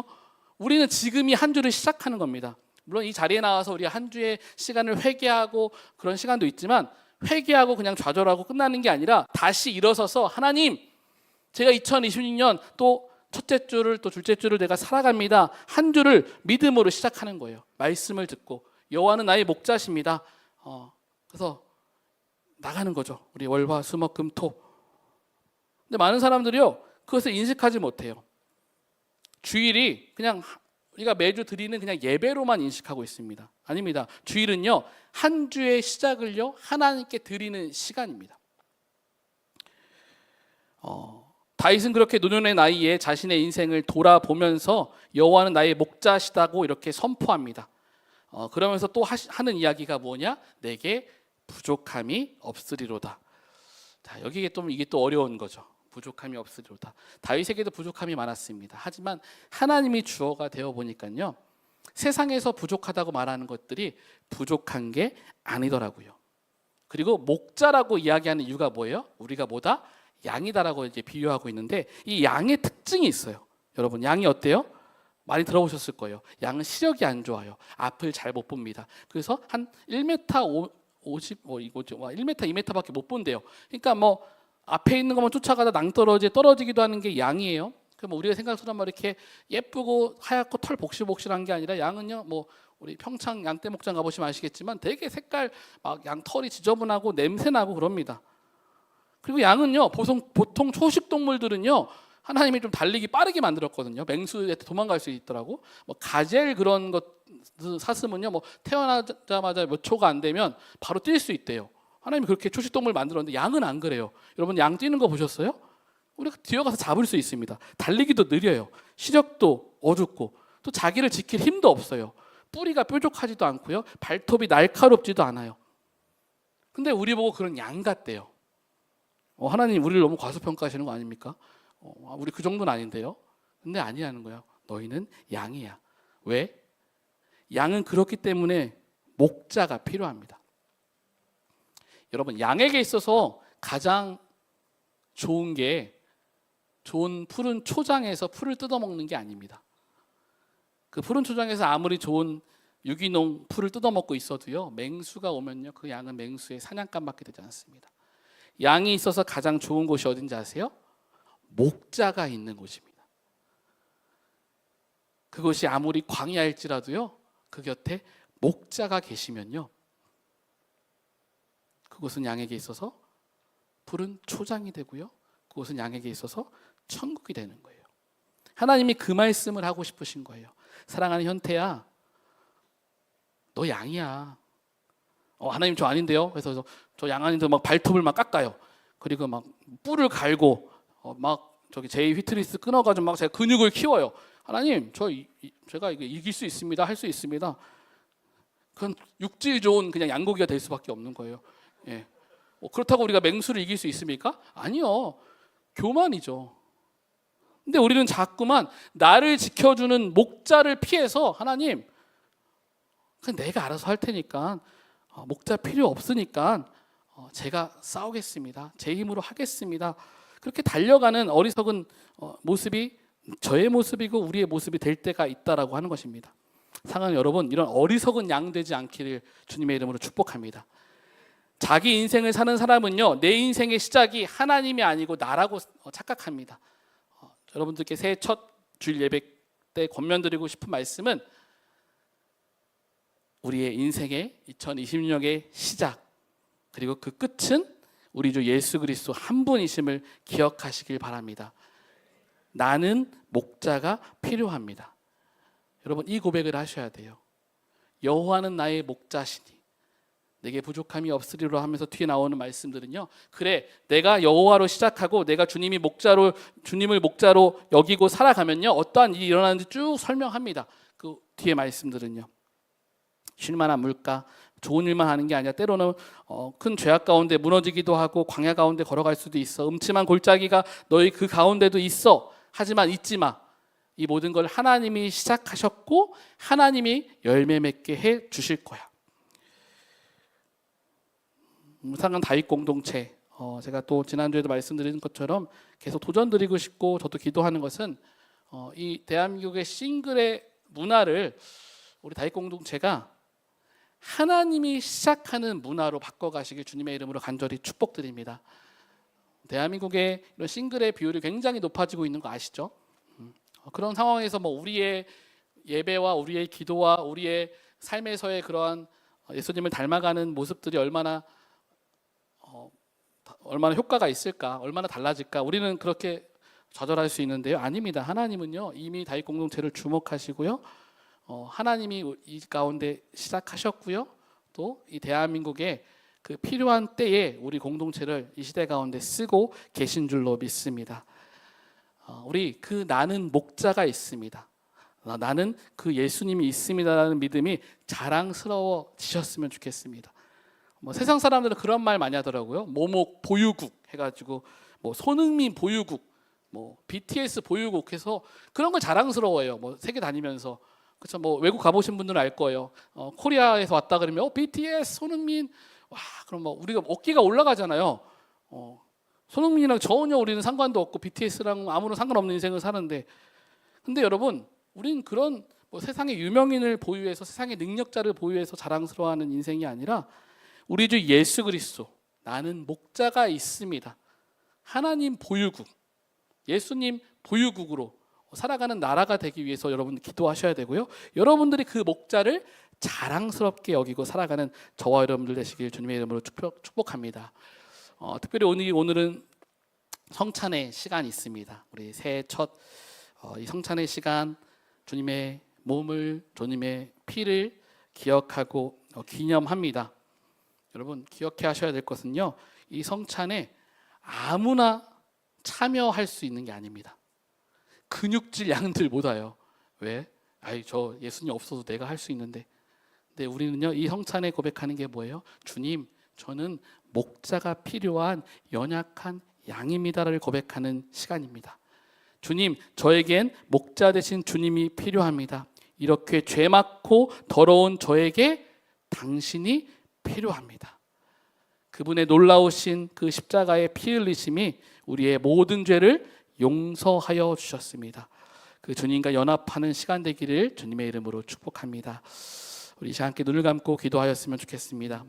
A: 우리는 지금이 한 주를 시작하는 겁니다. 물론 이 자리에 나와서 우리가 한 주의 시간을 회개하고 그런 시간도 있지만, 회개하고 그냥 좌절하고 끝나는 게 아니라 다시 일어서서 하나님, 제가 2026년 또 첫째 주를 또 둘째 주를 내가 살아갑니다. 한 주를 믿음으로 시작하는 거예요. 말씀을 듣고 여호와는 나의 목자십니다. 그래서 나가는 거죠. 우리 월화 수목 금 토. 근데 많은 사람들이요, 그것을 인식하지 못해요. 주일이 그냥 우리가 매주 드리는 그냥 예배로만 인식하고 있습니다. 아닙니다. 주일은요, 한 주의 시작을요 하나님께 드리는 시간입니다. 다윗은 그렇게 노년의 나이에 자신의 인생을 돌아보면서 여호와는 나의 목자시다고 이렇게 선포합니다. 그러면서 또 하는 이야기가 뭐냐? 내게 부족함이 없으리로다. 자, 이게 또 어려운 거죠. 부족함이 없으리로다. 다윗에게도 부족함이 많았습니다. 하지만 하나님이 주어가 되어 보니까요, 세상에서 부족하다고 말하는 것들이 부족한 게 아니더라고요. 그리고 목자라고 이야기하는 이유가 뭐예요? 우리가 뭐다? 양이다라고 이제 비유하고 있는데, 이 양의 특징이 있어요. 여러분, 양이 어때요? 많이 들어보셨을 거예요. 양은 시력이 안 좋아요. 앞을 잘 못 봅니다. 그래서 한 1m 50, 1m, 2m밖에 못 본대요. 그러니까 앞에 있는 것만 쫓아가다 낭떠러지에 떨어지기도 하는 게 양이에요. 그럼 우리가 생각처럼 이렇게 예쁘고 하얗고 털 복실복실한 게 아니라, 양은요, 우리 평창 양떼목장 가보시면 아시겠지만 되게 색깔 양 털이 지저분하고 냄새나고 그럽니다. 그리고 양은요, 보통 초식 동물들은요, 하나님이 좀 달리기 빠르게 만들었거든요. 맹수에 도망갈 수 있더라고. 가젤 그런 것 사슴은요, 태어나자마자 몇 초가 안 되면 바로 뛸 수 있대요. 하나님이 그렇게 초식 동물 만들었는데 양은 안 그래요. 여러분, 양 뛰는 거 보셨어요? 우리가 뛰어가서 잡을 수 있습니다. 달리기도 느려요. 시력도 어둡고 또 자기를 지킬 힘도 없어요. 뿌리가 뾰족하지도 않고요, 발톱이 날카롭지도 않아요. 근데 우리 보고 그런 양 같대요. 하나님 우리를 너무 과소평가하시는 거 아닙니까? 우리 그 정도는 아닌데요. 근데 아니라는 거예요. 너희는 양이야. 왜? 양은 그렇기 때문에 목자가 필요합니다. 여러분, 양에게 있어서 가장 좋은 게 좋은 푸른 초장에서 풀을 뜯어먹는 게 아닙니다. 그 푸른 초장에서 아무리 좋은 유기농 풀을 뜯어먹고 있어도요, 맹수가 오면요, 그 양은 맹수의 사냥감밖에 되지 않습니다. 양이 있어서 가장 좋은 곳이 어딘지 아세요? 목자가 있는 곳입니다. 그것이 아무리 광야일지라도요, 그 곁에 목자가 계시면요, 그것은 양에게 있어서 푸른 초장이 되고요, 그것은 양에게 있어서 천국이 되는 거예요. 하나님이 그 말씀을 하고 싶으신 거예요. 사랑하는 현태야, 너 양이야. 하나님 저 아닌데요? 그래서 저 양 아닌데 막 발톱을 막 깎아요. 그리고 막 뿔을 갈고 막 저기 제이 휘트리스 끊어가지고 막 제가 근육을 키워요. 하나님, 제가 이거 이길 수 있습니다. 할 수 있습니다. 그건 육질 좋은 그냥 양고기가 될 수밖에 없는 거예요. 예. 그렇다고 우리가 맹수를 이길 수 있습니까? 아니요. 교만이죠. 근데 우리는 자꾸만 나를 지켜주는 목자를 피해서 하나님, 그냥 내가 알아서 할 테니까 목자 필요 없으니까 제가 싸우겠습니다. 제 힘으로 하겠습니다. 그렇게 달려가는 어리석은 모습이 저의 모습이고 우리의 모습이 될 때가 있다라고 하는 것입니다. 사랑하는 여러분, 이런 어리석은 양 되지 않기를 주님의 이름으로 축복합니다. 자기 인생을 사는 사람은요, 내 인생의 시작이 하나님이 아니고 나라고 착각합니다. 여러분들께 새해 첫 주일 예배 때 권면드리고 싶은 말씀은 우리의 인생의 2026년의 시작 그리고 그 끝은 우리 주 예수 그리스도 한 분이심을 기억하시길 바랍니다. 나는 목자가 필요합니다. 여러분, 이 고백을 하셔야 돼요. 여호와는 나의 목자시니 내게 부족함이 없으리로 하면서 뒤에 나오는 말씀들은요, 그래 내가 여호와로 시작하고 내가 주님을 목자로 여기고 살아가면요 어떠한 일이 일어나는지 쭉 설명합니다. 그 뒤에 말씀들은요, 쉴만한 물가, 좋은 일만 하는 게 아니라 때로는 큰 죄악 가운데 무너지기도 하고 광야 가운데 걸어갈 수도 있어. 음침한 골짜기가 너희 그 가운데도 있어. 하지만 잊지 마. 이 모든 걸 하나님이 시작하셨고 하나님이 열매 맺게 해 주실 거야. 무상한 다윗 공동체, 제가 또 지난주에도 말씀드린 것처럼 계속 도전드리고 싶고 저도 기도하는 것은 이 대한민국의 싱글의 문화를 우리 다윗 공동체가 하나님이 시작하는 문화로 바꿔가시길 주님의 이름으로 간절히 축복드립니다. 대한민국의 이런 싱글의 비율이 굉장히 높아지고 있는 거 아시죠? 그런 상황에서 우리의 예배와 우리의 기도와 우리의 삶에서의 그러한 예수님을 닮아가는 모습들이 얼마나 효과가 있을까, 얼마나 달라질까, 우리는 그렇게 좌절할 수 있는데요. 아닙니다. 하나님은요 이미 다윗 공동체를 주목하시고요, 하나님이 이 가운데 시작하셨고요, 또 이 대한민국에 그 필요한 때에 우리 공동체를 이 시대 가운데 쓰고 계신 줄로 믿습니다. 우리 그 나는 목자가 있습니다. 나는 그 예수님이 있습니다라는 믿음이 자랑스러워지셨으면 좋겠습니다. 세상 사람들은 그런 말 많이 하더라고요. 모목 보유국 해가지고 손흥민 보유국, BTS 보유국 해서 그런 걸 자랑스러워해요. 세계 다니면서. 그렇죠. 외국 가보신 분들은 알 거예요. 코리아에서 왔다 그러면 BTS 손흥민, 와 그럼 우리가 어깨가 올라가잖아요. 손흥민이랑 전혀 우리는 상관도 없고 BTS랑 아무런 상관없는 인생을 사는데, 근데 여러분, 우리는 그런 세상의 유명인을 보유해서 세상의 능력자를 보유해서 자랑스러워하는 인생이 아니라 우리 주 예수 그리스도, 나는 목자가 있습니다. 하나님 보유국, 예수님 보유국으로 살아가는 나라가 되기 위해서 여러분들 기도하셔야 되고요. 여러분들이 그 목자를 자랑스럽게 여기고 살아가는 저와 여러분들 되시길 주님의 이름으로 축복합니다. 특별히 오늘은 성찬의 시간이 있습니다. 우리 새해 첫 이 성찬의 시간, 주님의 몸을, 주님의 피를 기억하고 기념합니다. 여러분 기억해 하셔야 될 것은요, 이 성찬에 아무나 참여할 수 있는 게 아닙니다. 근육질 양들보다요. 왜? 저 예수님 없어도 내가 할 수 있는데. 근데 우리는요, 이 성찬에 고백하는 게 뭐예요? 주님, 저는 목자가 필요한 연약한 양입니다를 고백하는 시간입니다. 주님, 저에겐 목자 되신 주님이 필요합니다. 이렇게 죄 많고 더러운 저에게 당신이 필요합니다. 그분의 놀라우신 그 십자가의 피 흘리심이 우리의 모든 죄를 용서하여 주셨습니다. 그 주님과 연합하는 시간 되기를 주님의 이름으로 축복합니다. 우리 이제 함께 눈을 감고 기도하였으면 좋겠습니다.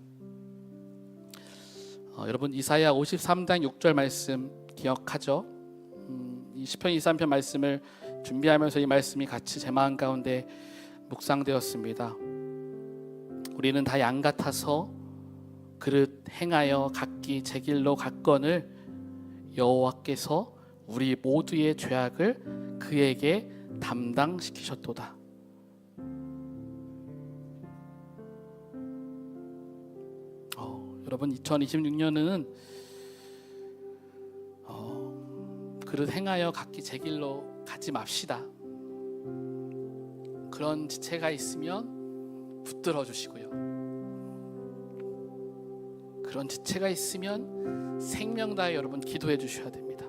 A: 여러분 이사야 53장 6절 말씀 기억하죠? 이 시편 23편 말씀을 준비하면서 이 말씀이 같이 제 마음 가운데 묵상되었습니다. 우리는 다 양 같아서 그릇 행하여 각기 제 길로 갔거늘 여호와께서 우리 모두의 죄악을 그에게 담당시키셨도다. 여러분, 2026년은 그릇 행하여 각기 제 길로 가지 맙시다. 그런 지체가 있으면 붙들어 주시고요. 그런 지체가 있으면 생명 다해 여러분 기도해 주셔야 됩니다.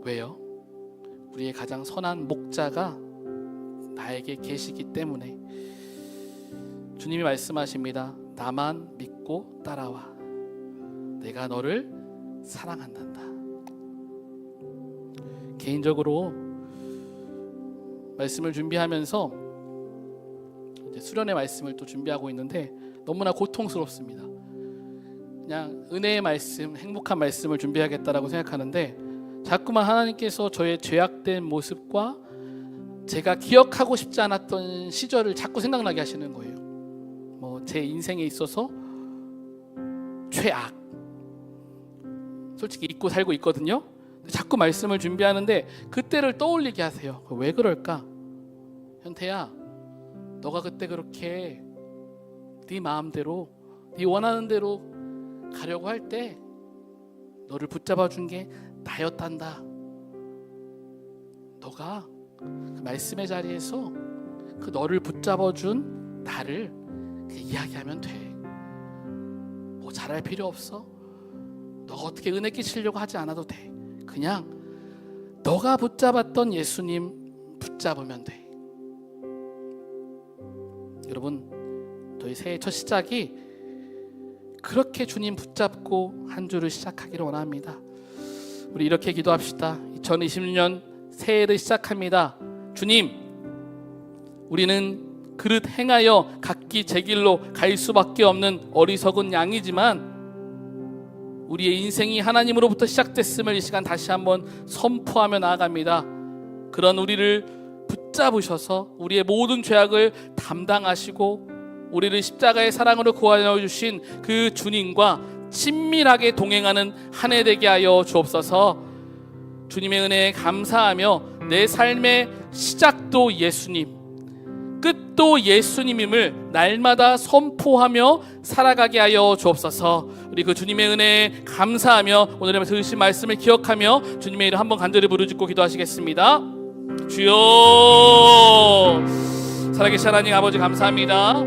A: 왜요? 우리의 가장 선한 목자가 나에게 계시기 때문에. 주님이 말씀하십니다. 나만 믿고 따라와. 내가 너를 사랑한단다. 개인적으로 말씀을 준비하면서 이제 수련의 말씀을 또 준비하고 있는데 너무나 고통스럽습니다. 그냥 은혜의 말씀, 행복한 말씀을 준비하겠다라고 생각하는데 자꾸만 하나님께서 저의 죄악된 모습과 제가 기억하고 싶지 않았던 시절을 자꾸 생각나게 하시는 거예요. 제 인생에 있어서 최악, 솔직히 잊고 살고 있거든요. 자꾸 말씀을 준비하는데 그때를 떠올리게 하세요. 왜 그럴까? 현태야, 너가 그때 그렇게 네 마음대로 네 원하는 대로 가려고 할 때 너를 붙잡아 준 게 나였단다. 너가 그 말씀의 자리에서 그 너를 붙잡아 준 나를 이야기하면 돼. 뭐 잘할 필요 없어. 너가 어떻게 은혜 끼치려고 하지 않아도 돼. 그냥 너가 붙잡았던 예수님 붙잡으면 돼. 여러분, 저희 새해 첫 시작이 그렇게 주님 붙잡고 한 주를 시작하기를 원합니다. 우리 이렇게 기도합시다. 2026년 새해를 시작합니다. 주님, 우리는 그릇 행하여 각기 제 길로 갈 수밖에 없는 어리석은 양이지만 우리의 인생이 하나님으로부터 시작됐음을 이 시간 다시 한번 선포하며 나아갑니다. 그런 우리를 붙잡으셔서 우리의 모든 죄악을 담당하시고 우리를 십자가의 사랑으로 구하여 주신 그 주님과 친밀하게 동행하는 한 해 되게 하여 주옵소서. 주님의 은혜에 감사하며 내 삶의 시작도 예수님, 끝도 예수님임을 날마다 선포하며 살아가게 하여 주옵소서. 우리 그 주님의 은혜에 감사하며 오늘의 들으신 말씀을 기억하며 주님의 이름 한번 간절히 부르짖고 기도하시겠습니다. 주여, 살아계신 하나님 아버지 감사합니다.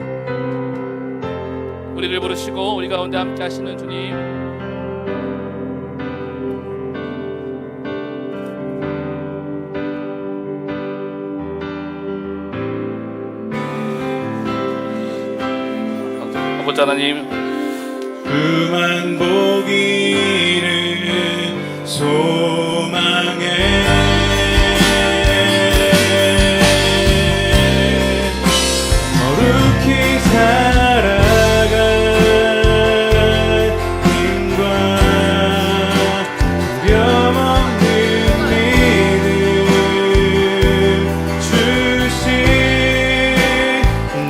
A: 우리를 부르시고 우리 가운데 함께 하시는 주님, 아버지 하나님,
B: 그만 보기를 소망해 거룩히 살아갈 힘과 두려움 없는 믿음 주신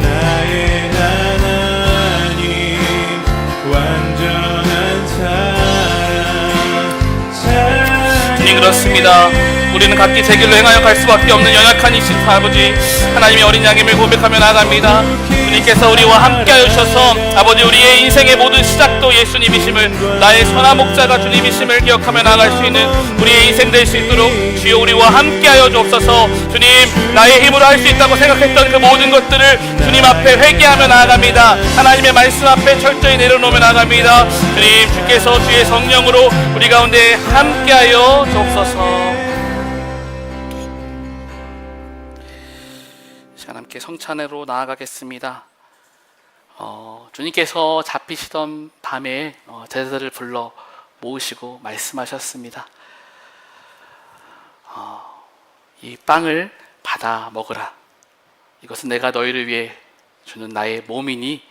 B: 나의 하나님, 완전한 사랑.
A: 주님 그렇습니다. 우리는 각기 제 길로 행하여 갈 수밖에 없는 연약한 이신 아버지 하나님의 어린 양임을 고백하며 나아갑니다. 주님께서 우리와 함께하여 주셔서 아버지 우리의 인생의 모든 시작도 예수님이심을, 나의 선한 목자가 주님이심을 기억하며 나아갈 수 있는 우리의 인생 될 수 있도록 주여 우리와 함께하여 주옵소서. 주님, 나의 힘으로 할 수 있다고 생각했던 그 모든 것들을 주님 앞에 회개하며 나아갑니다. 하나님의 말씀 앞에 철저히 내려놓으며 나아갑니다. 주님, 주께서 주의 성령으로 우리 가운데 함께하여 주옵소서. 함께 성찬으로 나아가겠습니다. 주님께서 잡히시던 밤에 제자들을 불러 모으시고 말씀하셨습니다. 이 빵을 받아 먹으라. 이것은 내가 너희를 위해 주는 나의 몸이니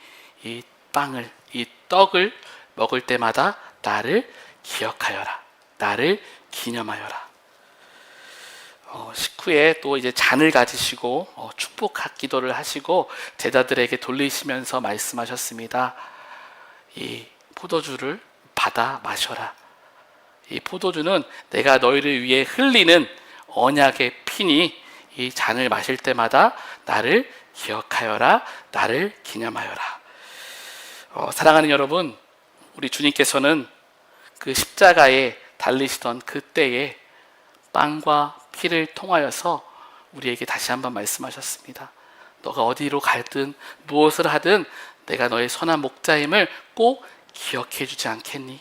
A: 이 빵을, 이 떡을 먹을 때마다 나를 기억하여라. 나를 기념하여라. 식후에 또 이제 잔을 가지시고 축복 기도를 하시고 제자들에게 돌리시면서 말씀하셨습니다. 이 포도주를 받아 마셔라. 이 포도주는 내가 너희를 위해 흘리는 언약의 피니 이 잔을 마실 때마다 나를 기억하여라, 나를 기념하여라. 사랑하는 여러분, 우리 주님께서는 그 십자가에 달리시던 그때에 빵과 피를 통하여서 우리에게 다시 한번 말씀하셨습니다. 너가 어디로 갈든 무엇을 하든 내가 너의 선한 목자임을 꼭 기억해 주지 않겠니?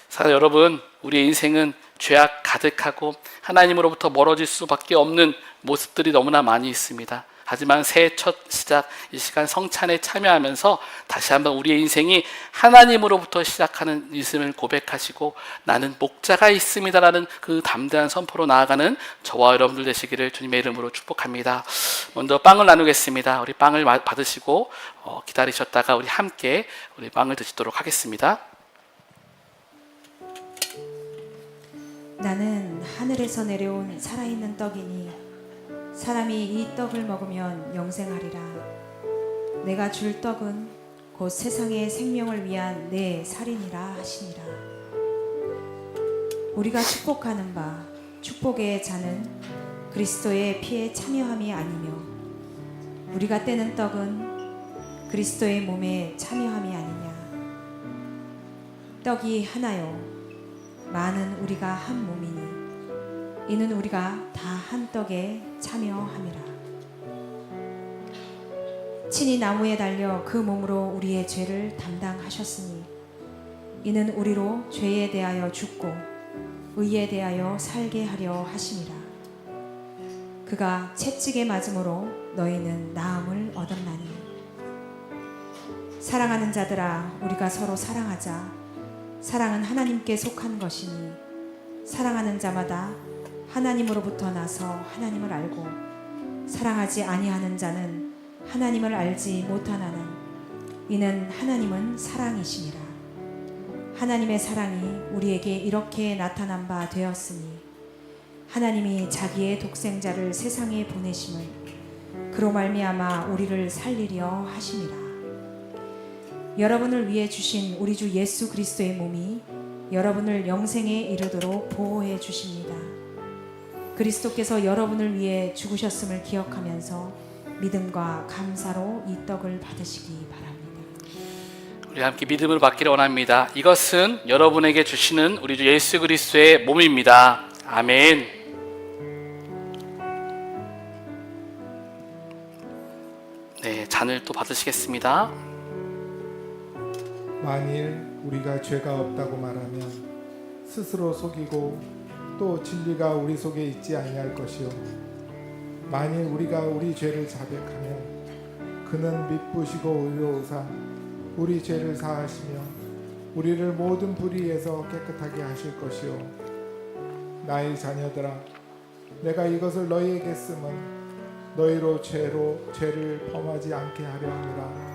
A: 사랑 여러분, 우리의 인생은 죄악 가득하고 하나님으로부터 멀어질 수밖에 없는 모습들이 너무나 많이 있습니다. 하지만 새해 첫 시작 이 시간 성찬에 참여하면서 다시 한번 우리의 인생이 하나님으로부터 시작하는 있음을 고백하시고 나는 목자가 있습니다라는 그 담대한 선포로 나아가는 저와 여러분들 되시기를 주님의 이름으로 축복합니다. 먼저 빵을 나누겠습니다. 우리 빵을 받으시고 기다리셨다가 우리 함께 우리 빵을 드시도록 하겠습니다.
C: 나는 하늘에서 내려온 살아있는 떡이니 사람이 이 떡을 먹으면 영생하리라. 내가 줄 떡은 곧 세상의 생명을 위한 내 살이니라 하시니라. 우리가 축복하는 바 축복의 잔은 그리스도의 피에 참여함이 아니며 우리가 떼는 떡은 그리스도의 몸에 참여함이 아니냐. 떡이 하나요 많은 우리가 한 몸이니 이는 우리가 다 한 떡에 참여함이라. 친히 나무에 달려 그 몸으로 우리의 죄를 담당하셨으니 이는 우리로 죄에 대하여 죽고 의에 대하여 살게 하려 하심이라. 그가 채찍에 맞음으로 너희는 나음을 얻었나니. 사랑하는 자들아, 우리가 서로 사랑하자. 사랑은 하나님께 속한 것이니 사랑하는 자마다 하나님으로부터 나서 하나님을 알고 사랑하지 아니하는 자는 하나님을 알지 못하나니 이는 하나님은 사랑이시니라. 하나님의 사랑이 우리에게 이렇게 나타난 바 되었으니 하나님이 자기의 독생자를 세상에 보내심을 그로 말미암아 우리를 살리려 하심이라. 여러분을 위해 주신 우리 주 예수 그리스도의 몸이 여러분을 영생에 이르도록 보호해 주십니다. 그리스도께서 여러분을 위해 죽으셨음을 기억하면서 믿음과 감사로 이 떡을 받으시기 바랍니다.
A: 우리 함께 믿음으로 받기를 원합니다. 이것은 여러분에게 주시는 우리 주 예수 그리스도의 몸입니다. 아멘. 네, 잔을 또 받으시겠습니다.
D: 만일 우리가 죄가 없다고 말하면 스스로 속이고 또 진리가 우리 속에 있지 아니할 것이요 만일 우리가 우리 죄를 자백하면 그는 미쁘시고 의로우사 우리 죄를 사하시며 우리를 모든 불의에서 깨끗하게 하실 것이요 나의 자녀들아 내가 이것을 너희에게 쓰면 너희로 죄를 범하지 않게 하려 함이라.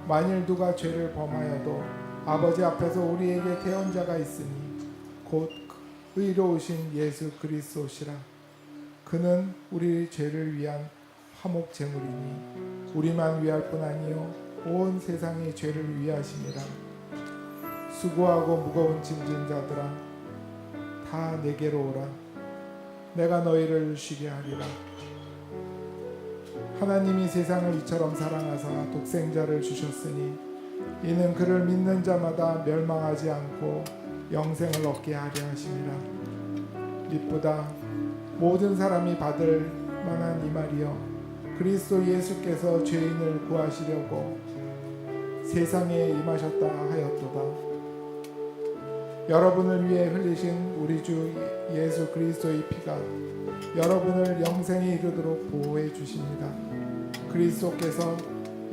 D: 만일 누가 죄를 범하여도 아버지 앞에서 우리에게 대언자가 있으니 곧 의로우신 예수 그리스도시라. 그는 우리 죄를 위한 화목 제물이니 우리만 위할 뿐 아니요 온 세상의 죄를 위하심이라. 수고하고 무거운 짐진 자들아 다 내게로 오라. 내가 너희를 쉬게 하리라. 하나님이 세상을 이처럼 사랑하사 독생자를 주셨으니 이는 그를 믿는 자마다 멸망하지 않고 영생을 얻게 하려 하심이라. 이보다 모든 사람이 받을 만한 이 말이여 그리스도 예수께서 죄인을 구하시려고 세상에 임하셨다 하였도다. 여러분을 위해 흘리신 우리 주 예수 그리스도의 피가 여러분을 영생에 이르도록 보호해 주십니다. 그리스도께서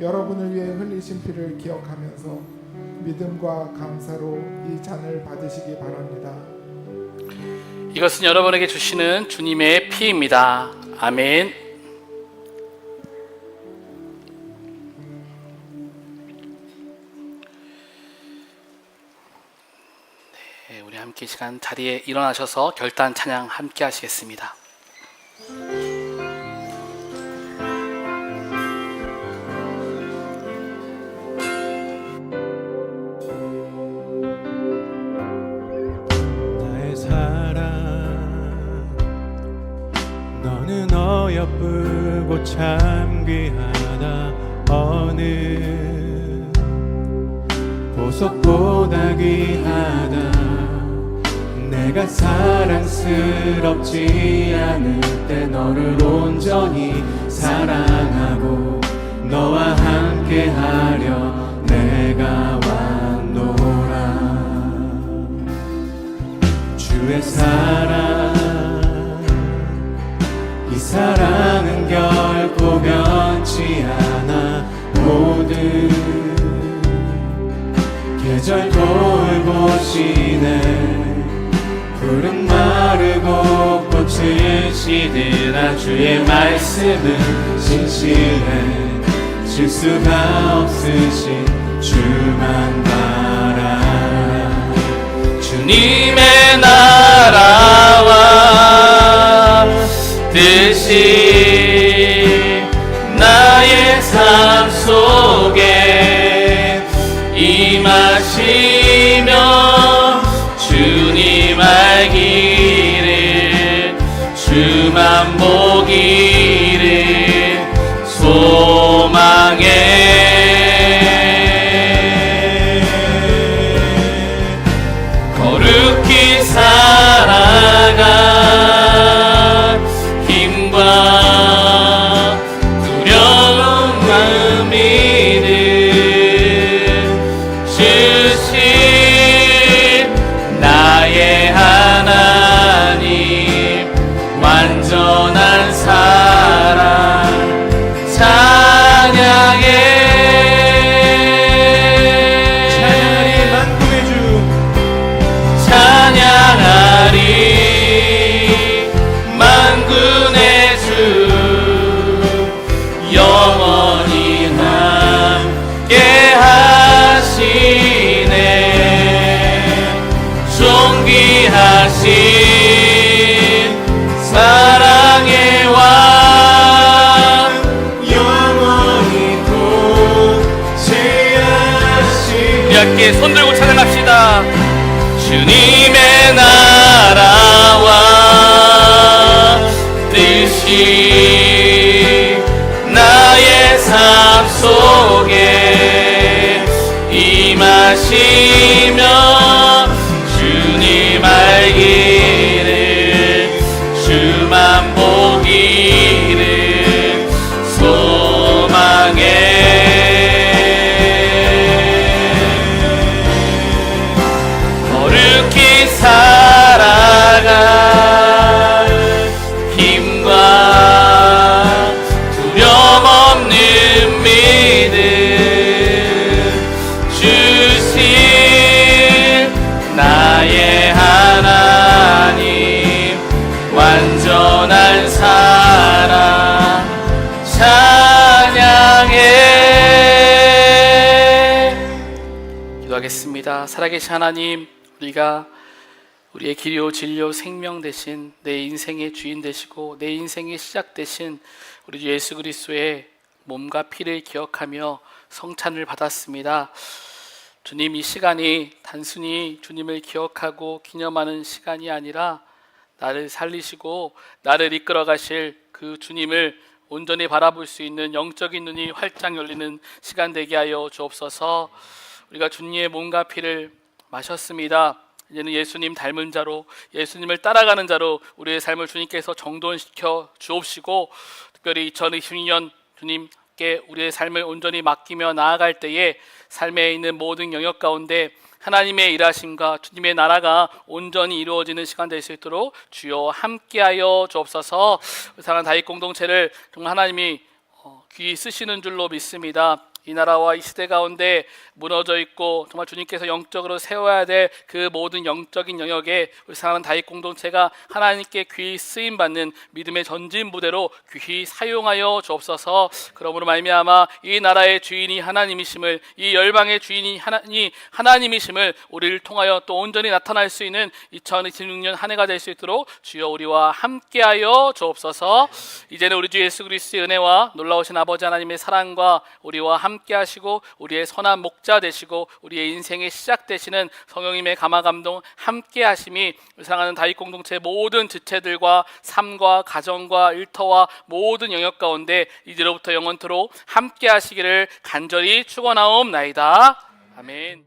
D: 여러분을 위해 흘리신 피를 기억하면서 믿음과 감사로 이 잔을 받으시기 바랍니다.
A: 이것은 여러분에게 주시는 주님의 피입니다. 아멘. 네, 우리 함께 이 시간 자리에 일어나셔서 결단 찬양 함께 하시겠습니다.
B: 보석보다 귀하다. 내가 사랑스럽지 않을 때 너를 온전히 사랑하고 너와 함께하려 내가 왔노라. 주의 사랑, 이 사랑은 결코 변치 않아. 모든 계절 돌보시네. 푸른 마르고 꽃을 시드나. 주의 말씀은 신실해. 실수가 없으신 주만 바라.
A: 주님의 나라와 뜻이 나의 삶 속에 임하시며 주님 알기를 주만 보기를 소망해. 거룩히 살아가 힘과 두려운 마음 믿음 주신 나의 하나님 완전한 사랑 찬양해.
B: 찬양하리 만군의 주.
A: 찬양하리 만군의 주. 영원히 함께 하시네. 존귀하신 사랑의 왕
B: 영원히 통치하시네.
A: 우리 함께 손들고 찬양합시다. 주님의 나라와 뜻이 나의 삶 속에 임하시며 주님 알기를 주만 보기를 소망해. 거룩히 살아가 힘과 두려움 없는 믿음 주신 나의 하나님 완전한 사랑 찬양해. 기도하겠습니다. 살아계신 하나님, 우리가 우리의 길이요 진리요 생명 되신 내 인생의 주인 되시고 내 인생의 시작 되신 우리 주 예수 그리스도의 몸과 피를 기억하며 성찬을 받았습니다. 주님, 이 시간이 단순히 주님을 기억하고 기념하는 시간이 아니라 나를 살리시고 나를 이끌어 가실 그 주님을 온전히 바라볼 수 있는 영적인 눈이 활짝 열리는 시간 되게 하여 주옵소서. 우리가 주님의 몸과 피를 마셨습니다. 이제는 예수님 닮은 자로, 예수님을 따라가는 자로 우리의 삶을 주님께서 정돈시켜 주옵시고, 특별히 2022년 주님께 우리의 삶을 온전히 맡기며 나아갈 때에 삶에 있는 모든 영역 가운데 하나님의 일하심과 주님의 나라가 온전히 이루어지는 시간 될 수 있도록 주여 함께하여 주옵소서. 사랑하는 다윗 공동체를 정말 하나님이 귀히 쓰시는 줄로 믿습니다. 이 나라와 이 시대 가운데 무너져 있고 정말 주님께서 영적으로 세워야 될 그 모든 영적인 영역에 우리 사랑하는 다윗 공동체가 하나님께 귀히 쓰임받는 믿음의 전진 부대로 귀히 사용하여 주옵소서. 그러므로 말미암아 이 나라의 주인이 하나님이심을, 이 열방의 주인이 하나님이심을 우리를 통하여 또 온전히 나타날 수 있는 2026년 한 해가 될 수 있도록 주여 우리와 함께하여 주옵소서. 이제는 우리 주 예수 그리스도의 은혜와 놀라우신 아버지 하나님의 사랑과 우리와 함께 하시고 우리의 선한 목자 되시고 우리의 인생의 시작 되시는 성령님의 감화감동 함께 하심이 사랑하는 다윗 공동체 모든 지체들과 삶과 가정과 일터와 모든 영역 가운데 이제로부터 영원토록 함께 하시기를 간절히 축원하옵나이다. 아멘.